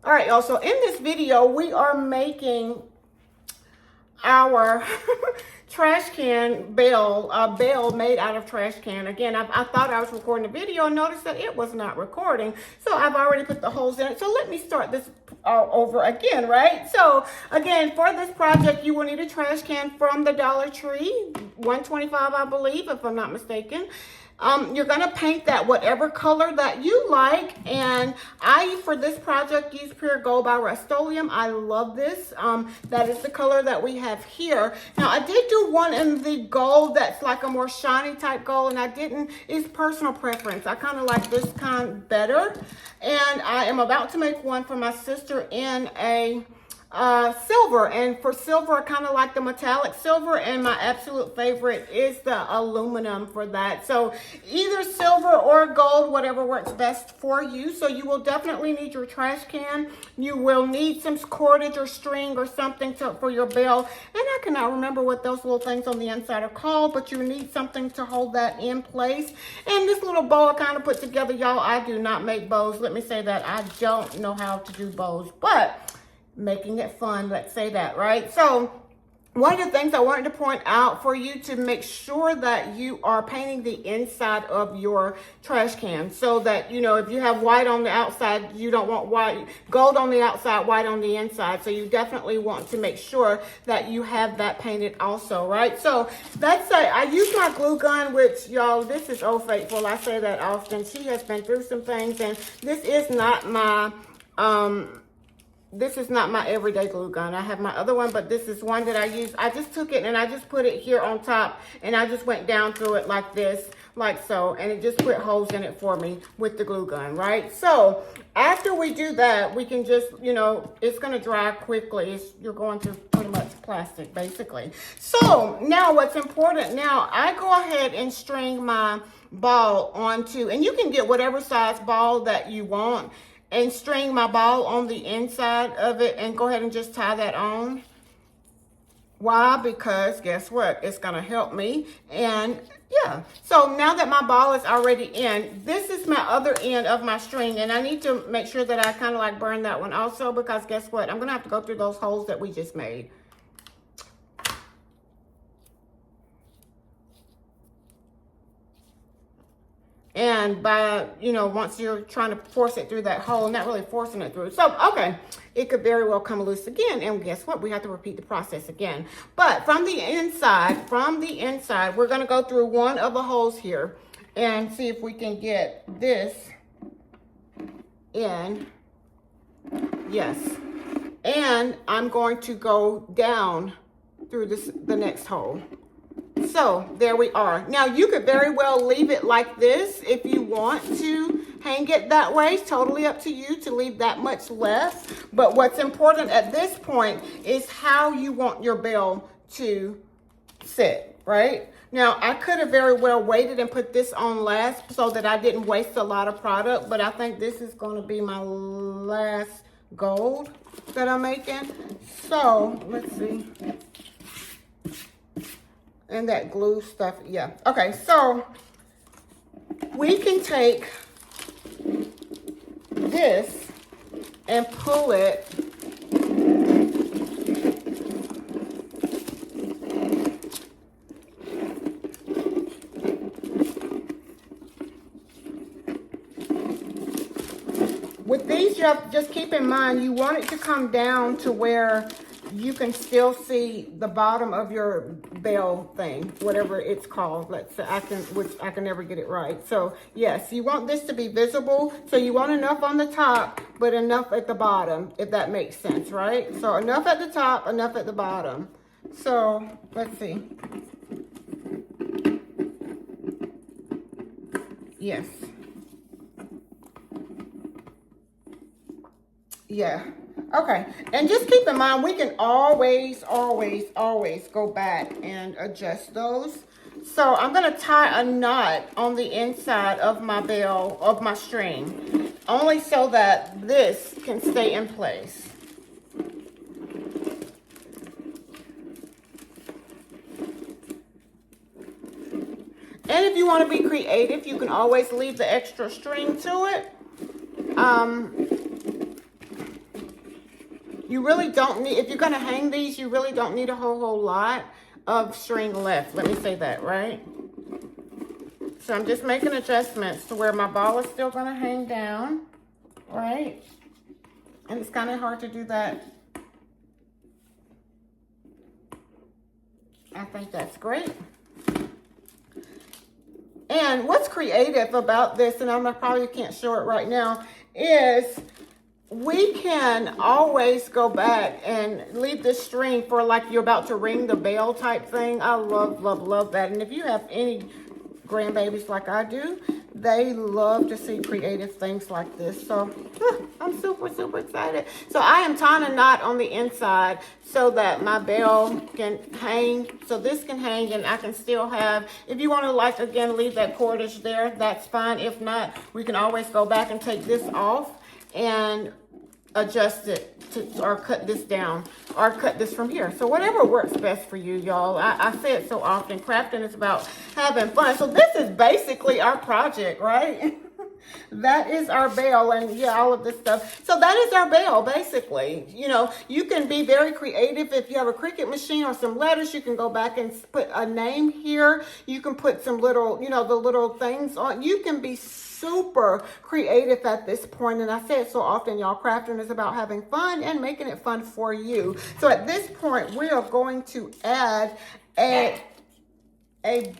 All right, y'all. So in this video, we are making our trash can bell, a bell made out of trash can. Again, I thought I was recording a video and noticed that it was not recording. So I've already put the holes in it. So let me start this over again, right? So again, for this project, you will need a trash can from the Dollar Tree, $1.25, I believe, if I'm not mistaken. You're going to paint that whatever color that you like. And I, for this project, use Pure Gold by Rust-Oleum. I love this. That is the color that we have here. Now, I did do one in the gold that's like a more shiny type gold, and I didn't. It's personal preference. I kind of like this kind better. And I am about to make one for my sister in a silver, and for silver I kind of like the metallic silver, and my absolute favorite is the aluminum for that. So either silver or gold, whatever works best for you. So you will definitely need your trash can. You will need some cordage or string or something for your bell, and I cannot remember what those little things on the inside are called, but you need something to hold that in place. And this little bow I kind of put together, y'all. I do not make bows. Let me say that I don't know how to do bows, but making it fun, let's say that, right? So one of the things I wanted to point out for you to make sure that you are painting the inside of your trash can, so that, you know, if you have white on the outside, you don't want white, gold on the outside, white on the inside. So you definitely want to make sure that you have that painted also, right? So that's I use my glue gun, which, y'all, this is Old Faithful. I say that often. She has been through some things, and this is not my this is not my everyday glue gun. I have my other one, but this is one that I use. I just took it and I just put it here on top, and I just went down through it like this, like so, and it just put holes in it for me with the glue gun, right? So after we do that, we can just, you know, it's going to dry quickly. You're going to pretty much plastic, basically. So now what's important, now I go ahead and string my ball onto, and you can get whatever size ball that you want, and string my ball on the inside of it, and go ahead and just tie that on. Why? Because guess what? It's going to help me. And yeah, so now that my ball is already in, this is my other end of my string, and I need to make sure that I kind of like burn that one also, because guess what? I'm going to have to go through those holes that we just made. And by, you know, once you're trying to force it through that hole, not really forcing it through. So, okay, it could very well come loose again. And guess what? We have to repeat the process again. But from the inside, we're going to go through one of the holes here and see if we can get this in. Yes. And I'm going to go down through the next hole. So there we are. Now you could very well leave it like this if you want to hang it that way. It's totally up to you to leave that much less. But what's important at this point is how you want your bell to sit, right? Now I could have very well waited and put this on last so that I didn't waste a lot of product, but I think this is going to be my last gold that I'm making. So let's see. And that glue stuff, yeah. Okay, so we can take this and pull it with these. You have, just keep in mind, you want it to come down to where you can still see the bottom of your bell thing, whatever it's called. Let's say I can never get it right. So yes, you want this to be visible. So you want enough on the top, but enough at the bottom, if that makes sense, right? So enough at the top, enough at the bottom. So let's see. Yes. Yeah. Okay, and just keep in mind, we can always go back and adjust those. So I'm going to tie a knot on the inside of my bell, of my string, only so that this can stay in place. And if you want to be creative, you can always leave the extra string to it. You really don't need, if you're gonna hang these, you really don't need a whole lot of string left. Let me say that, right? So I'm just making adjustments to where my ball is still gonna hang down, right? And it's kind of hard to do that. I think that's great. And what's creative about this, and I probably can't show it right now, is we can always go back and leave the string for like you're about to ring the bell type thing. I love, love, love that. And if you have any grandbabies like I do, they love to see creative things like this. So I'm super, super excited. So I am tying a knot on the inside so that my bell can hang. So this can hang and I can still have, if you want to like, again, leave that cordage there, that's fine. If not, we can always go back and take this off and adjust it to, or cut this down, or cut this from here. So whatever works best for you, y'all. I say it so often, crafting is about having fun. So this is basically our project, right? That is our bell, and yeah, all of this stuff. So that is our bell, basically. You know, you can be very creative. If you have a Cricut machine or some letters, you can go back and put a name here. You can put some little, you know, the little things on. You can be super creative at this point. And I say it so often, y'all, crafting is about having fun and making it fun for you. So at this point, we are going to add a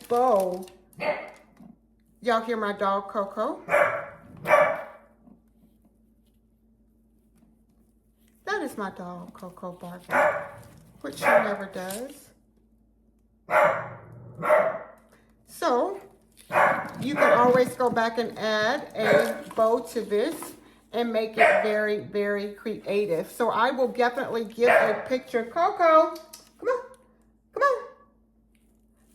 bow. Y'all hear my dog, Coco? That is my dog, Coco, barking, which she never does. So you can always go back and add a bow to this and make it very, very creative. So I will definitely give a picture. Coco, come on, come on.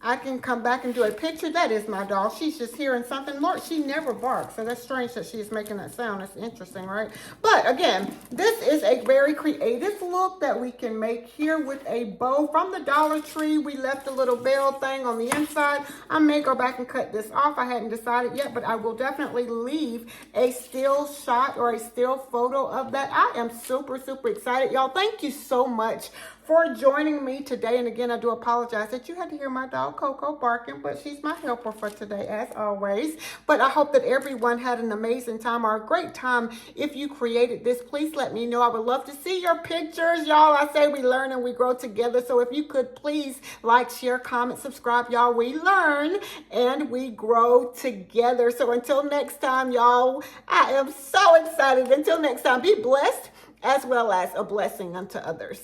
I can come back and do a picture. That is my dog. She's just hearing something. Lord, she never barks. So that's strange that she's making that sound. It's interesting, right? But again, this is a very creative look that we can make here with a bow from the Dollar Tree. We left a little bell thing on the inside. I may go back and cut this off. I hadn't decided yet, but I will definitely leave a still shot or a still photo of that. I am super, super excited. Y'all, thank you so much for joining me today. And again, I do apologize that you had to hear my dog Coco barking, but she's my helper for today, as always. But I hope that everyone had an amazing time or a great time. If you created this, please let me know. I would love to see your pictures, y'all. I say we learn and we grow together. So if you could please like, share, comment, subscribe, y'all. We learn and we grow together. So until next time, y'all, I am so excited. Until next time, be blessed as well as a blessing unto others.